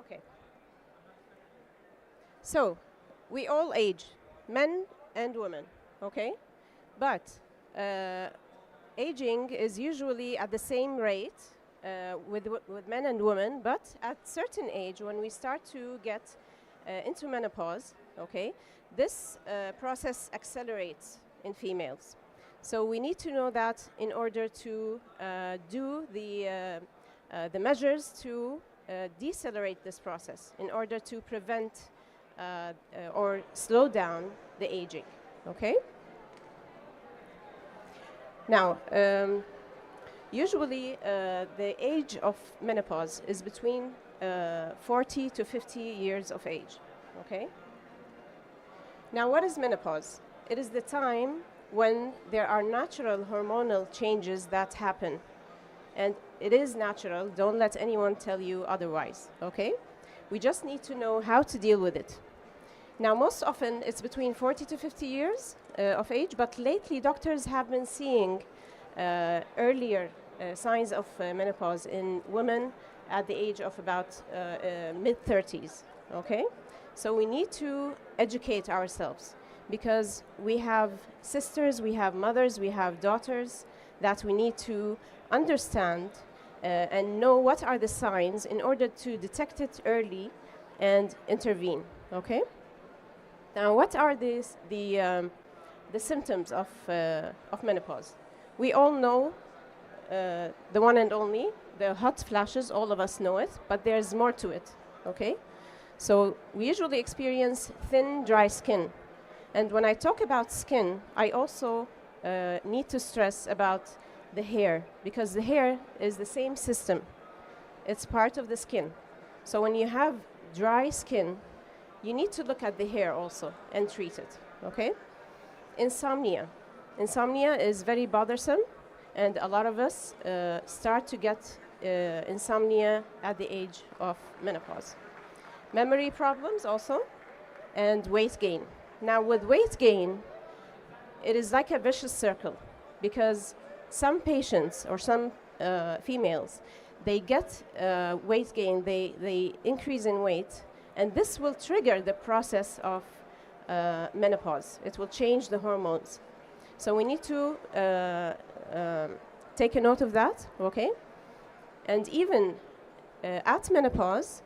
Okay. So, we all age, men and women, okay? But aging is usually at the same rate with men and women, but at certain age, when we start to get into menopause, okay, this process accelerates in females. So we need to know that in order to do the measures to decelerate this process, in order to prevent or slow down the aging, okay? Now, usually the age of menopause is between 40 to 50 years of age, okay? Now, what is menopause? It is the time when there are natural hormonal changes that happen. And it is natural, don't let anyone tell you otherwise, okay? We just need to know how to deal with it. Now, most often it's between 40 to 50 years of age, but lately doctors have been seeing earlier signs of menopause in women at the age of about mid-30s, okay? So we need to educate ourselves because we have sisters, we have mothers, we have daughters that we need to understand and know what are the signs in order to detect it early and intervene, okay? Now, what are the symptoms of menopause? We all know the one and only, the hot flashes, all of us know it, but there's more to it, okay? So we usually experience thin, dry skin. And when I talk about skin, I also need to stress about the hair, because the hair is the same system. It's part of the skin. So when you have dry skin, you need to look at the hair also and treat it, okay? Insomnia. Insomnia is very bothersome, and a lot of us start to get insomnia at the age of menopause. Memory problems also, and weight gain. Now, with weight gain, it is like a vicious circle, because some patients or some females, they get weight gain, they increase in weight, and this will trigger the process of menopause. It will change the hormones. So we need to take a note of that, okay? And even at menopause,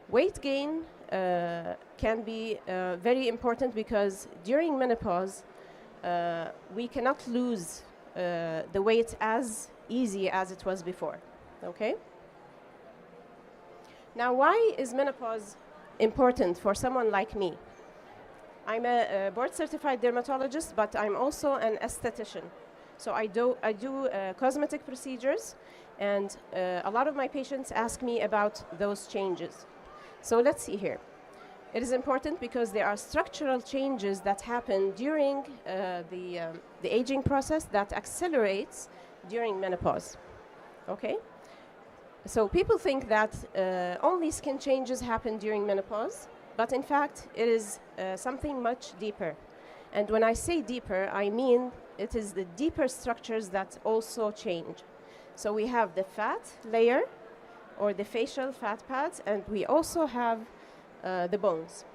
weight gain can be very important because during menopause, we cannot lose the weight as easy as it was before, okay? Now, why is menopause important for someone like me? I'm a board-certified dermatologist, but I'm also an esthetician. So I do cosmetic procedures, and a lot of my patients ask me about those changes. So let's see here. It is important because there are structural changes that happen during the aging process that accelerates during menopause, okay? So people think that only skin changes happen during menopause, but in fact, it is something much deeper. And when I say deeper, I mean it is the deeper structures that also change. So we have the fat layer, or the facial fat pads, and we also have the bones.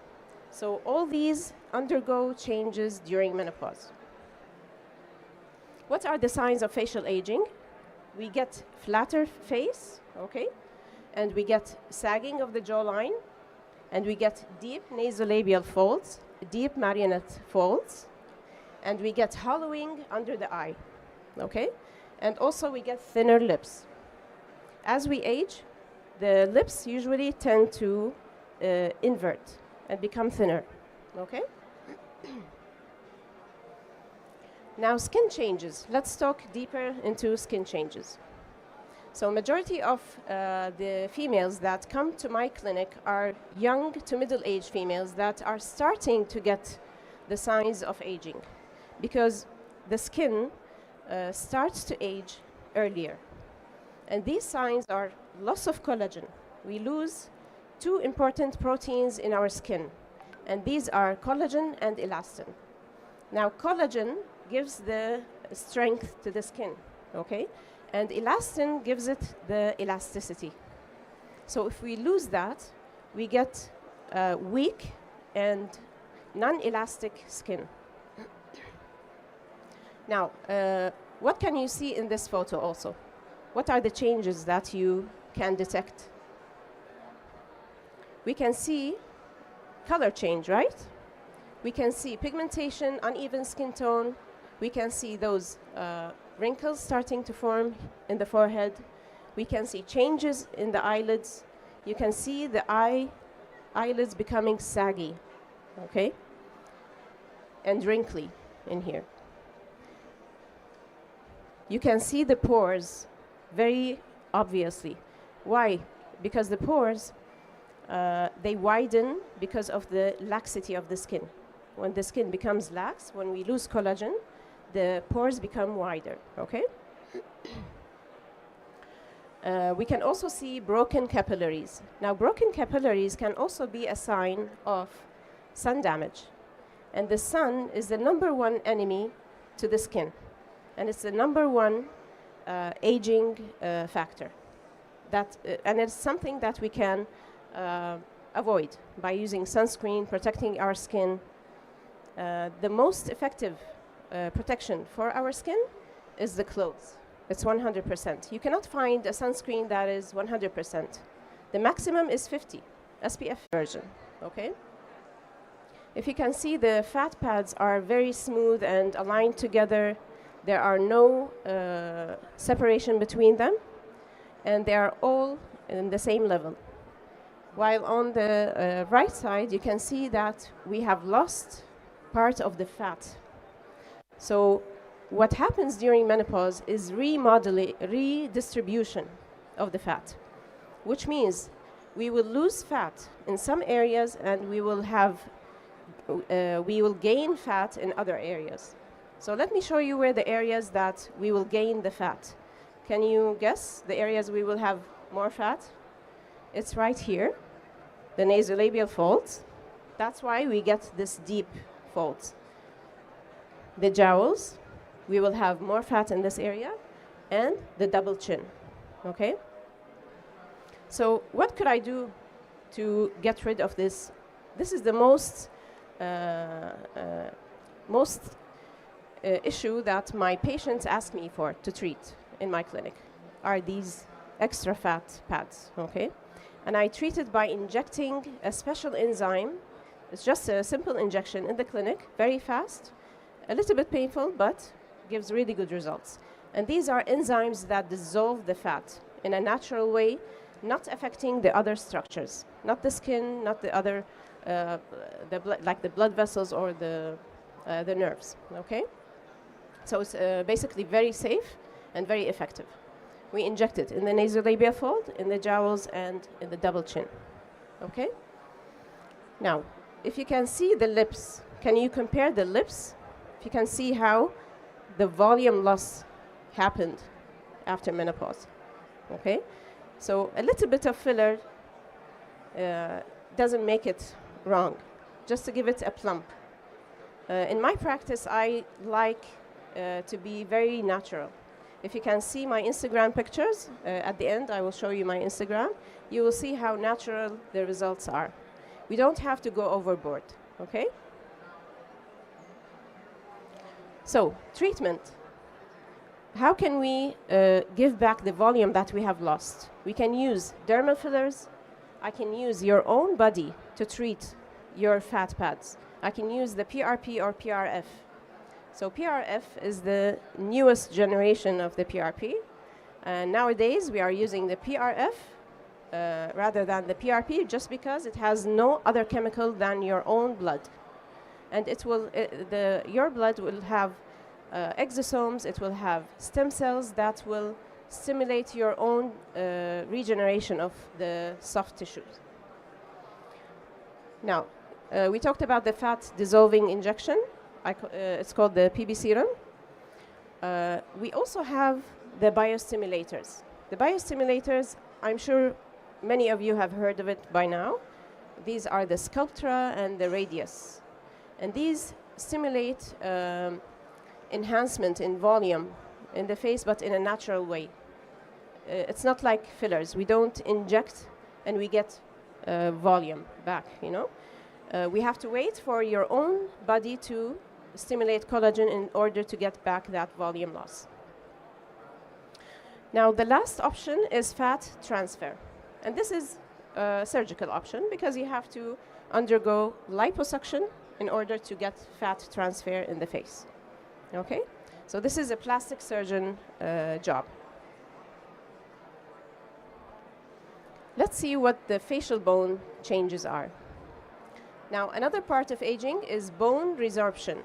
So all these undergo changes during menopause. What are the signs of facial aging? We get flatter face, okay? And we get sagging of the jawline, and we get deep nasolabial folds, deep marionette folds, and we get hollowing under the eye, okay? And also we get thinner lips. As we age, the lips usually tend to invert and become thinner, okay? Now, skin changes. Let's talk deeper into skin changes. So majority of the females that come to my clinic are young to middle-aged females that are starting to get the signs of aging because the skin starts to age earlier. And these signs are loss of collagen. We lose two important proteins in our skin, and these are collagen and elastin. Now, collagen gives the strength to the skin, okay? And elastin gives it the elasticity. So if we lose that, we get weak and non-elastic skin. Now, what can you see in this photo also? What are the changes that you can detect? We can see color change, right? We can see pigmentation, uneven skin tone. We can see those wrinkles starting to form in the forehead. We can see changes in the eyelids. You can see the eyelids becoming saggy, okay? And wrinkly in here. You can see the pores very obviously. Why? Because the pores, they widen because of the laxity of the skin. When the skin becomes lax, when we lose collagen, the pores become wider, okay? We can also see broken capillaries. Now, broken capillaries can also be a sign of sun damage. And the sun is the #1 enemy to the skin. And it's the #1 aging factor. And it's something that we can avoid by using sunscreen, protecting our skin. The most effective protection for our skin is the clothes. It's 100%. You cannot find a sunscreen that is 100%. The maximum is 50, SPF version, okay? If you can see, the fat pads are very smooth and aligned together. There are no separation between them, and they are all in the same level. While on the right side, you can see that we have lost part of the fat. So what happens during menopause is redistribution of the fat, which means we will lose fat in some areas and we will gain fat in other areas. So let me show you where the areas that we will gain the fat. Can you guess the areas we will have more fat? It's right here, the nasolabial folds. That's why we get this deep folds. The jowls, we will have more fat in this area, and the double chin, okay? So what could I do to get rid of this? This is the most issue that my patients ask me for to treat in my clinic, are these extra fat pads, okay? And I treat it by injecting a special enzyme. It's just a simple injection in the clinic, very fast, a little bit painful, but gives really good results. And these are enzymes that dissolve the fat in a natural way, not affecting the other structures, not the skin, not the other, like the blood vessels or the nerves, okay? So it's basically very safe and very effective. We inject it in the nasolabial fold, in the jowls, and in the double chin, okay? Now, if you can see the lips, can you compare the lips? If you can see how the volume loss happened after menopause, okay? So a little bit of filler doesn't make it wrong, just to give it a plump. In my practice, I like to be very natural. If you can see my Instagram pictures, at the end I will show you my Instagram, you will see how natural the results are. We don't have to go overboard, okay? So, treatment. How can we give back the volume that we have lost? We can use dermal fillers. I can use your own body to treat your fat pads. I can use the PRP or PRF. So PRF is the newest generation of the PRP. And nowadays, we are using the PRF rather than the PRP just because it has no other chemical than your own blood. And your blood will have exosomes, it will have stem cells that will stimulate your own regeneration of the soft tissues. Now, we talked about the fat dissolving injection. It's called the PB serum. We also have the biostimulators. The biostimulators, I'm sure many of you have heard of it by now. These are the Sculptra and the Radius. And these stimulate enhancement in volume in the face, but in a natural way. It's not like fillers. We don't inject and we get volume back, you know. We have to wait for your own body to stimulate collagen in order to get back that volume loss. Now, the last option is fat transfer. And this is a surgical option because you have to undergo liposuction in order to get fat transfer in the face. Okay? So this is a plastic surgeon job. Let's see what the facial bone changes are. Now, another part of aging is bone resorption.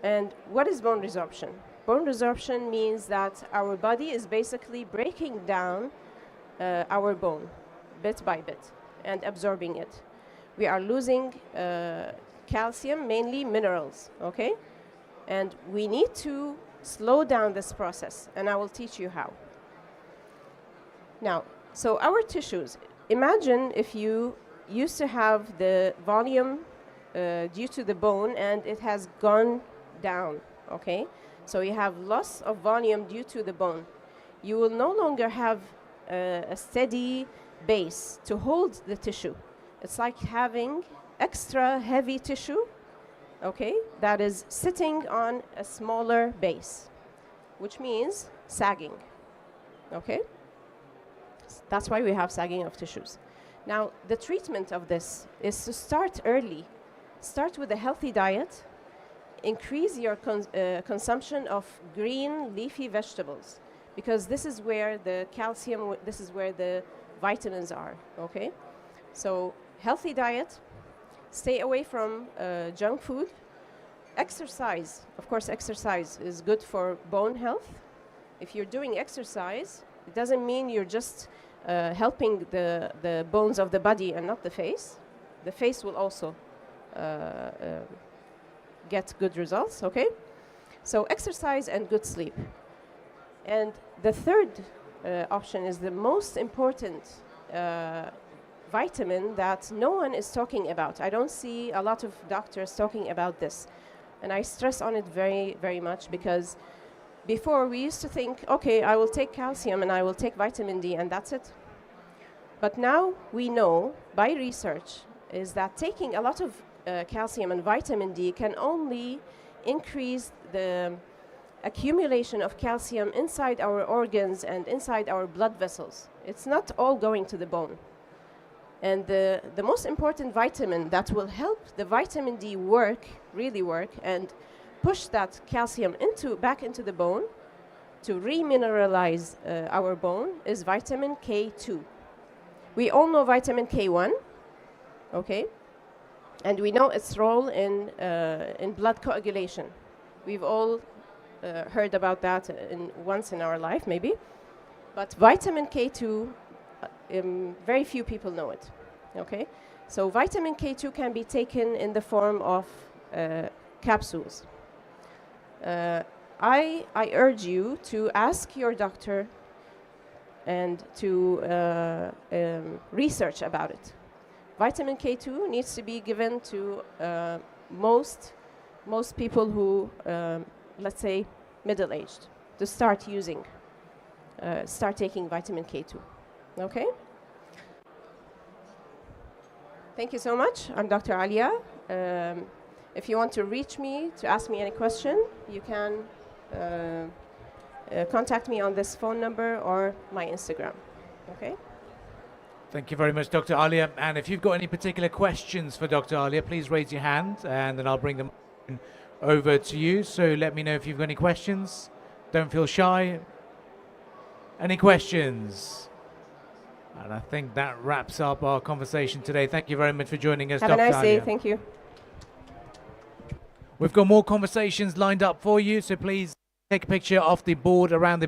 And what is bone resorption? Bone resorption means that our body is basically breaking down our bone bit by bit and absorbing it. We are losing calcium, mainly minerals, okay? And we need to slow down this process, and I will teach you how. Now, so our tissues, imagine if you used to have the volume due to the bone and it has gone down, okay? So you have loss of volume due to the bone. You will no longer have a steady base to hold the tissue. It's like having extra heavy tissue, okay, that is sitting on a smaller base, which means sagging, okay? That's why we have sagging of tissues. Now, the treatment of this is to start early. Start with a healthy diet. Increase your consumption of green leafy vegetables, because this is where the calcium, this is where the vitamins are, okay? So, healthy diet, stay away from junk food. Exercise, of course, exercise is good for bone health. If you're doing exercise, it doesn't mean you're just helping the bones of the body and not the face. The face will also get good results, okay? So exercise and good sleep. And the third option is the most important vitamin that no one is talking about. I don't see a lot of doctors talking about this. And I stress on it very, very much because before we used to think, okay, I will take calcium and I will take vitamin D and that's it. But now we know by research is that taking a lot of calcium and vitamin D can only increase the accumulation of calcium inside our organs and inside our blood vessels. It's not all going to the bone. And the most important vitamin that will help the vitamin D work, really work, and push that calcium back into the bone to remineralize our bone is vitamin K2. We all know vitamin K1, okay? And we know its role in blood coagulation. We've all heard about that once in our life, maybe. But vitamin K2, very few people know it, okay? So vitamin K2 can be taken in the form of capsules. I urge you to ask your doctor and to research about it. Vitamin K2 needs to be given to most people who, let's say, middle-aged, to start taking vitamin K2. Okay? Thank you so much. I'm Dr. Aalya. If you want to reach me to ask me any question, you can contact me on this phone number or my Instagram. Okay? Thank you very much, Dr. Aalya. And if you've got any particular questions for Dr. Aalya, please raise your hand and then I'll bring them over to you. So let me know if you've got any questions. Don't feel shy. Any questions? And I think that wraps up our conversation today. Thank you very much for joining us, Dr. Aalya. Have a nice day. Thank you. We've got more conversations lined up for you, so please take a picture of the board around the